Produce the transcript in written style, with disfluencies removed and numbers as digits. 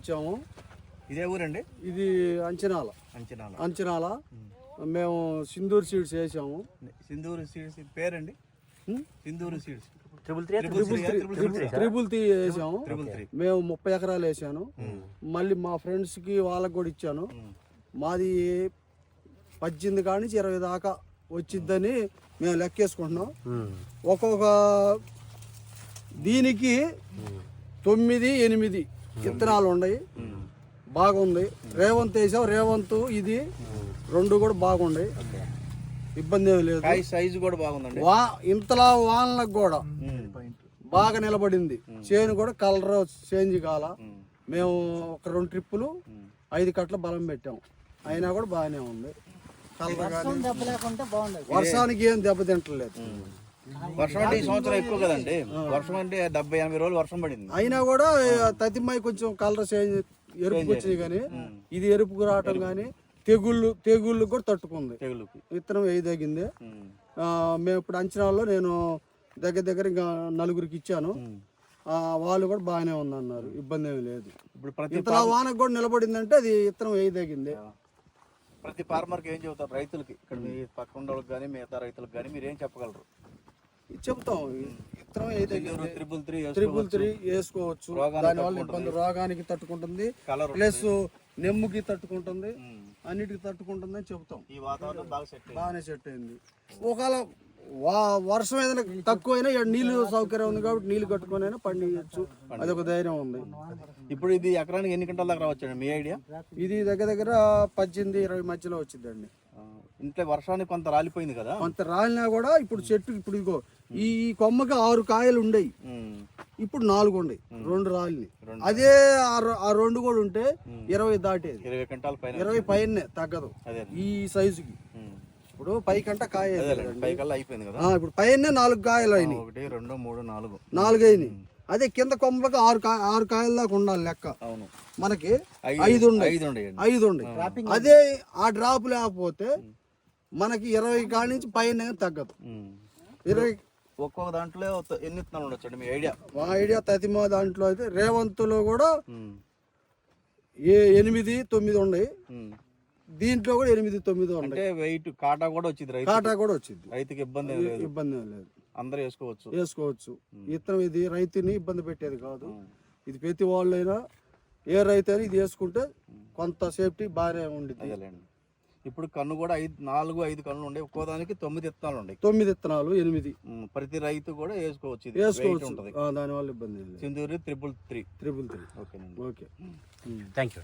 వచ్చాము. ఇదే ఊరండి? ఇది అంచనాల. మేము సింధూర్ సీడ్స్ వేసాము. సింధూర్ సీడ్స్ పేరండి? సింధూర్ సీడ్స్ త్రిబుల్ త్రీ వేసాము. మేము 30 ఎకరాలు వేసాను. మళ్ళీ మా ఫ్రెండ్స్ కి వాళ్ళకి కూడా ఇచ్చాను. మాది 18 కాడి నుంచి 20 దాకా వచ్చిద్దని మేము లెక్కేసుకుంటున్నాం. ఒక్కొక్క దీనికి 9, 8 విత్తనాలు ఉన్నాయి. బాగుంది. రేవంత్ వేసాం. రేవంత్ ఇది 2 కూడా బాగుంది. ఇబ్బంది ఏమి లేదు. సైజు కూడా బాగుందండి. ఇంతలా వానలకు కూడా బాగా నిలబడింది. చేను కూడా కలర్ చేంజ్ కాల. మేము ఒక 2 ట్రిప్పులు 5 కట్ల బలం పెట్టాము. అయినా కూడా బాగానే ఉంది. కలర్ వర్షానికి ఏం దెబ్బ తింటలేదు. వర్షం అంటే ఈ సంవత్సరం ఎక్కువ కదండి. వర్షం అంటే 70-80 రోజులు వర్షం పడింది. అయినా కూడా తతిమ్మాయి కొంచెం కలర్ చేంజ్ ఎరుపు వచ్చినాయి. కానీ ఇది ఎరుపుకు రావటం కానీ తెగుళ్ళు కూడా తట్టుకుంది. విత్తనం వేయదగింది. మేము ఇప్పుడు అంచనాల్లో నేను దగ్గర ఇంకా 4గురికి ఇచ్చాను. వాళ్ళు కూడా బాగానే ఉందన్నారు. ఇబ్బంది ఏమి లేదు. ఇప్పుడు ఇంతలా వానకు కూడా నిలబడిందంటే అది విత్తనం వేయదగింది. ప్రతి ఫార్మర్కి ఏం చెబుతారు రైతులకి? ఇక్కడ మీ పక్కన వాళ్ళకి కానీ మిగతా రైతులకు కానీ మీరు ఏం చెప్పగలరు? చెప్తాం. విత్తనం త్రిబుల్ త్రీ వేసుకోవచ్చు. దానివల్ల ఇబ్బంది రోగానికి తట్టుకుంటుంది, ప్లస్ నెమ్ముకి తట్టుకుంటుంది, అన్నిటికి తట్టుకుంటుంది అని చెప్తాం. ఈ వాతావరణం బాగానే సెట్ అయింది. ఒకవేళ వర్షం ఏదైనా తక్కువైనా నీళ్ళు సౌకర్యం ఉంది కాబట్టి నీళ్ళు కట్టుకొని అయినా పండించచ్చు. అదొక ధైర్యం ఉంది. ఇప్పుడు ఇది ఎకరానికి ఎన్ని గంటల దాకా రావచ్చండి మీ ఐడియా? ఇది దగ్గర 18-20 మధ్యలో వచ్చిందండి. ఇంట్లో వర్షానికి కొంత రాలిపోయింది కదా. కొంత రాలినా కూడా ఇప్పుడు చెట్టు ఇప్పుడు ఇదిగో ఈ కొమ్మకి 6 కాయలు ఉండేవి. ఇప్పుడు 4 ఉన్నాయి. 2 రాలిని. అదే ఆ 2 కూడా ఉంటే 20 దాటేది. 20 క్వింటాల పైన, 20 పైనే తగ్గదు ఈ సైజుకి. ఇప్పుడు పైకంట కాయ అయిపోయింది కదా. ఇప్పుడు పైన 4 కాయలు అయినాయి. 1, 2, 3, 4 అయినాయి. అదే కింద కొమ్మలకు 6 కాయల దాకా ఉండాలి లెక్క. మనకి 5 ఉన్నాయి. అదే ఆ డ్రాప్ లేకపోతే మనకి 20 కాడి నుంచి పైన తగ్గదు. 20 ఒక్కొక్క దాంట్లో ఎన్ని విత్తనాలు ఉండొచ్చు మీ ఐడియా? మా ఐడియా తతిమా దాంట్లో అయితే రేవంతులో కూడా 8-9 ఉన్నాయి. దీంట్లో కూడా 8-9 ఉన్నాయి. వెయిట్ కాటా కూడా వచ్చింది. రైతుకి ఇబ్బంది లేదు. అందరూ వేసుకోవచ్చు. విత్తనం ఇది రైతుని ఇబ్బంది పెట్టేది కాదు. ఇది ప్రతి వాళ్ళైనా ఏ రైతు అయినా ఇది వేసుకుంటే కొంత సేఫ్టీ బాగానే ఉండిద్ది. ఇప్పుడు కన్ను కూడా 4-5 కన్నులు ఉండే. ఒక్కో దానికి 9 విత్తనాలు ఉన్నాయి. 9 విత్తనాలు 8. ప్రతి రైతు కూడా వేసుకోవచ్చు. దాని వల్ల ఇబ్బంది లేదు. Sindhuri triple three. Okay. Thank you.